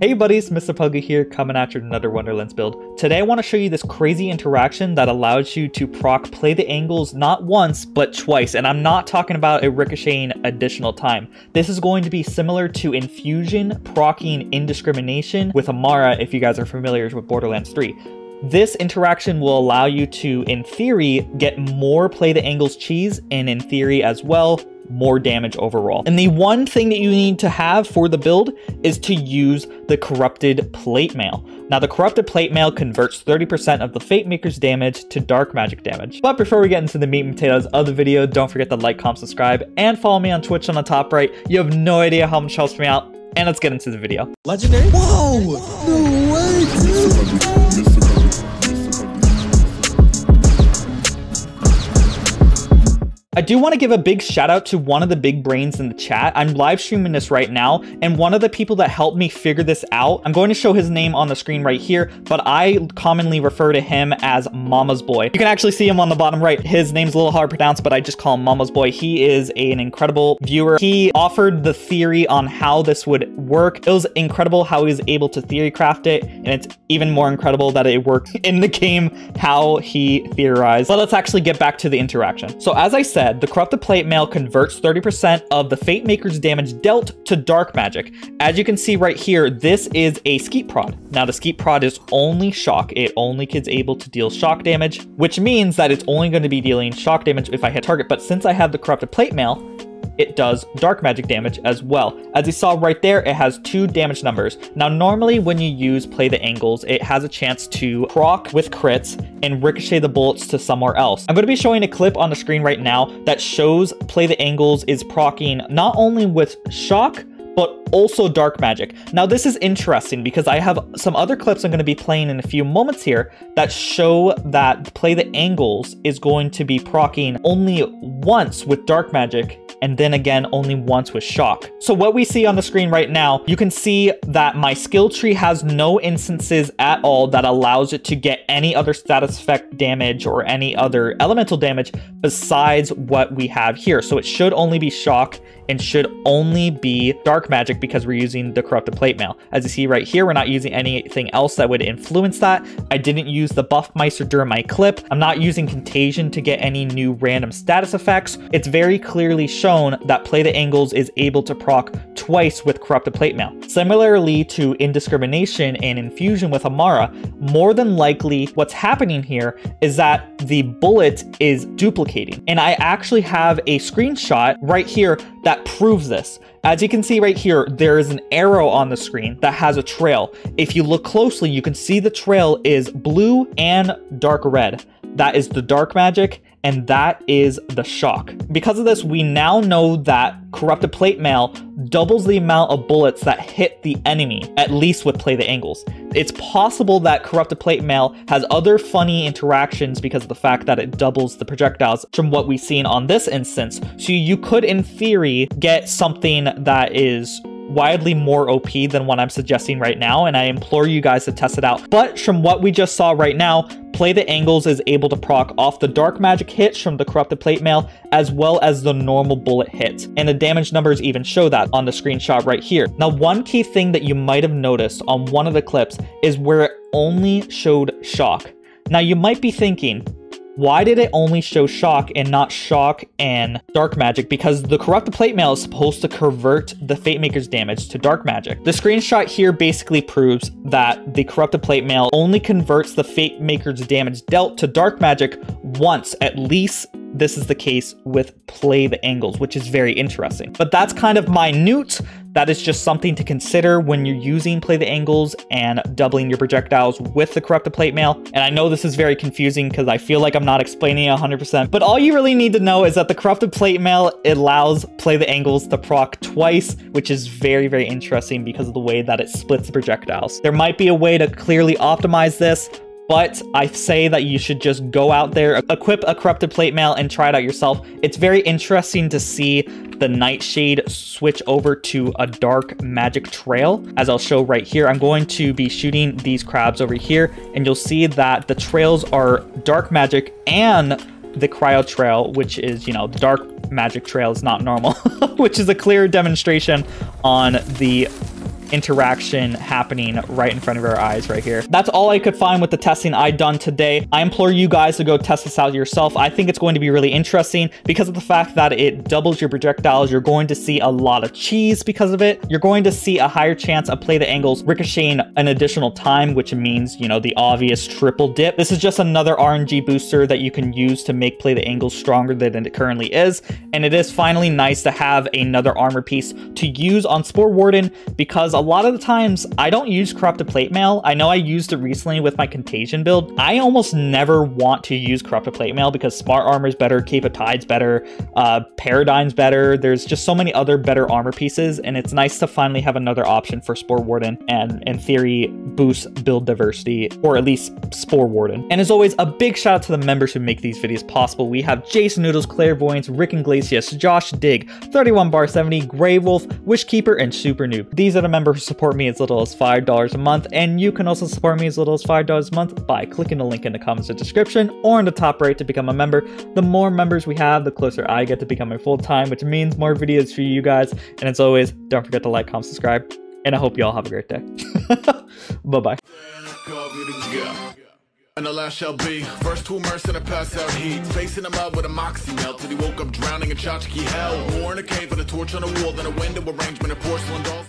Hey buddies, Mr. Puggy here, coming at you with another Wonderlands build. Today I want to show you this crazy interaction that allows you to proc play the angles not once, but twice. And I'm not talking about a ricocheting additional time. This is going to be similar to Infusion procking Indiscrimination with Amara, if you guys are familiar with Borderlands 3. This interaction will allow you to, in theory, get more play the angles cheese, and in theory as well, more damage overall. And the one thing that you need to have for the build is to use the Corrupted Plate Mail. Now, the Corrupted Plate Mail converts 30% of the Fate Maker's damage to dark magic damage. But before we get into the meat and potatoes of the video, don't forget to like, comment, subscribe, and follow me on Twitch on the top right. You have no idea how much helps me out. And let's get into the video. Legendary? Whoa! No way, dude! I do want to give a big shout out to one of the big brains in the chat. I'm live streaming this right now, and one of the people that helped me figure this out, I'm going to show his name on the screen right here, but I commonly refer to him as Mama's Boy. You can actually see him on the bottom right. His name's a little hard to pronounce, but I just call him Mama's Boy. He is an incredible viewer. He offered the theory on how this would work. It was incredible how he was able to theory craft it, and it's even more incredible that it worked in the game how he theorized. But let's actually get back to the interaction. So as I said, the Corrupted Plate Mail converts 30% of the Fate Maker's damage dealt to dark magic. As you can see right here, this is a Skeet prod. Now, the Skeet prod is only shock. It only is able to deal shock damage, which means that it's only going to be dealing shock damage if I hit target. But since I have the Corrupted Plate Mail, it does dark magic damage as well. As you saw right there, it has 2 damage numbers. Now, normally when you use Play the Angles, it has a chance to proc with crits and ricochet the bullets to somewhere else. I'm going to be showing a clip on the screen right now that shows Play the Angles is procking not only with shock, but also dark magic. Now, this is interesting because I have some other clips I'm going to be playing in a few moments here that show that Play the Angles is going to be procking only once with dark magic, and then again only once with shock. So what we see on the screen right now, you can see that my skill tree has no instances at all that allows it to get any other status effect damage or any other elemental damage besides what we have here. So it should only be shock and should only be dark magic because we're using the Corrupted Plate Mail. As you see right here, we're not using anything else that would influence that. I didn't use the Buffmeister during my clip. I'm not using Contagion to get any new random status effects. It's very clearly shown that Play the Angles is able to proc twice with Corrupted Plate Mail. Similarly to Indiscrimination and Infusion with Amara, more than likely what's happening here is that the bullet is duplicating. And I actually have a screenshot right here that proves this. As you can see right here, there is an arrow on the screen that has a trail. If you look closely, you can see the trail is blue and dark red. That is the dark magic, and that is the shock. Because of this, we now know that Corrupted Plate Mail doubles the amount of bullets that hit the enemy, at least with Play the Angles. It's possible that Corrupted Plate Mail has other funny interactions because of the fact that it doubles the projectiles from what we've seen on this instance. So you could, in theory, get something that is widely more OP than what I'm suggesting right now, and I implore you guys to test it out. But from what we just saw right now, Play the Angles is able to proc off the dark magic hits from the Corrupted Plate Mail as well as the normal bullet hits, and the damage numbers even show that on the screenshot right here. Now, one key thing that you might have noticed on one of the clips is where it only showed shock. Now, you might be thinking, why did it only show shock and not shock and dark magic? Because the Corrupted Plate Mail is supposed to convert the Fate Maker's damage to dark magic. The screenshot here basically proves that the Corrupted Plate Mail only converts the Fate Maker's damage dealt to dark magic once. At least this is the case with Play the Angles, which is very interesting. But that's kind of minute. That is just something to consider when you're using Play the Angles and doubling your projectiles with the Corrupted Plate Mail. And I know this is very confusing because I feel like I'm not explaining it 100%, but all you really need to know is that the Corrupted Plate Mail allows Play the Angles to proc twice, which is very, very interesting because of the way that it splits the projectiles. There might be a way to clearly optimize this, but I say that you should just go out there, equip a Corrupted Plate Mail, and try it out yourself. It's very interesting to see the Nightshade switch over to a dark magic trail, as I'll show right here. I'm going to be shooting these crabs over here, and you'll see that the trails are dark magic and the cryo trail, which is, you know, the dark magic trail is not normal, which is a clear demonstration on the interaction happening right in front of our eyes right here. That's all I could find with the testing I done today. I implore you guys to go test this out yourself. I think it's going to be really interesting because of the fact that it doubles your projectiles. You're going to see a lot of cheese because of it. You're going to see a higher chance of play the angles ricocheting an additional time, which means, you know, the obvious triple dip. This is just another RNG booster that you can use to make play the angles stronger than it currently is. And it is finally nice to have another armor piece to use on Spore Warden, because a lot of the times I don't use Corrupted Plate Mail. I know I used it recently with my Contagion build. I almost never want to use Corrupted Plate Mail because Smart Armor is better, Cape of Tide's better, Paradigm's better. There's just so many other better armor pieces, and it's nice to finally have another option for Spore Warden and, in theory, boost build diversity, or at least Spore Warden. And as always, a big shout out to the members who make these videos possible. We have Jason Noodles, Clairvoyance, Rick Iglesias, Josh Dig, 31 Bar 70, Grey Wolf, Wishkeeper, and Super Noob. These are the members who support me as little as $5 a month, and you can also support me as little as $5 a month by clicking the link in the comments or description or in the top right to become a member. The more members we have, the closer I get to becoming full-time, which means more videos for you guys. And as always, don't forget to like, comment, subscribe, and I hope you all have a great day. Bye-bye. And the last shall be first to immerse in a pass out heat, facing him up with a moxie melt till he woke up drowning in tchotchke hell. War in a cave with a torch on a wall, then a window arrangement of porcelain dolls.